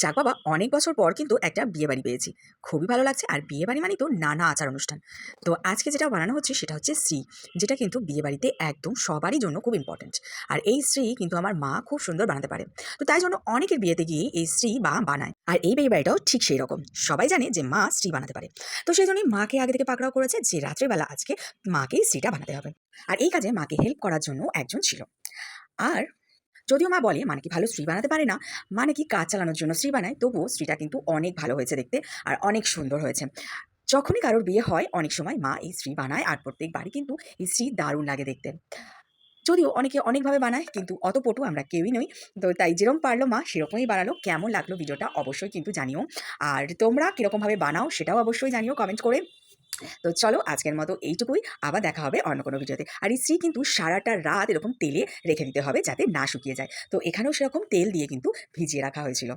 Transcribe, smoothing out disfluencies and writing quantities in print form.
যাক বাবা, অনেক বছর পর কিন্তু একটা বিয়েবাড়ি পেয়েছি। খুবই ভালো লাগছে। আর বিয়েবাড়ি মানেই তো নানা আচার অনুষ্ঠান। তো আজকে যেটা বানানো হচ্ছে সেটা হচ্ছে শ্রী, যেটা কিন্তু বিয়েবাড়িতে একদম সবারই জন্য খুব ইম্পর্টেন্ট। আর এই শ্রী কিন্তু আমার মা খুব সুন্দর বানাতে পারে। তো তাই জন্য অনেকের বিয়েতে গিয়ে এই শ্রী বানায়। আর এই বিয়েবাড়িটাও ঠিক সেই রকম। সবাই জানে যে মা শ্রী বানাতে পারে। তো সেই জন্যই মাকে আগে থেকে পাকড়াও করেছে যে রাত্রেবেলা আজকে মাকেই শ্রীটা বানাতে হবে। আর এই কাজে মাকে হেল্প করার জন্য একজন ছিল। আর যদিও মা বলে মানে কি ভালো শ্রী বানাতে পারে না, মানে কি কাজ চালানোর জন্য শ্রী বানায়, তবুও শ্রীটা কিন্তু অনেক ভালো হয়েছে দেখতে। আর অনেক সুন্দর হয়েছে। যখনই কারোর বিয়ে হয় অনেক সময় মা এই শ্রী বানায়, আর প্রত্যেকবারই কিন্তু এই শ্রী দারুণ লাগে দেখতে। যদিও অনেকে অনেকভাবে বানায়, কিন্তু অত পটু আমরা কেউই নই। তো তাই যেরকম পারলো মা সেরকমই বানালো। কেমন লাগলো ভিডিওটা অবশ্যই কিন্তু জানিও। আর তোমরা কীরকমভাবে বানাও সেটাও অবশ্যই জানিও কমেন্ট করে। তো চলো আজকের মতো এইটুকুই। আবার দেখা হবে অন্য কোনো ভিডিওতে। আর এই শ্রী কিন্তু সারাটা রাত এরকম তেলে রেখে দিতে হবে যাতে না শুকিয়ে যায়। তো এখানেও সেরকম তেল দিয়ে কিন্তু ভিজিয়ে রাখা হয়েছিল।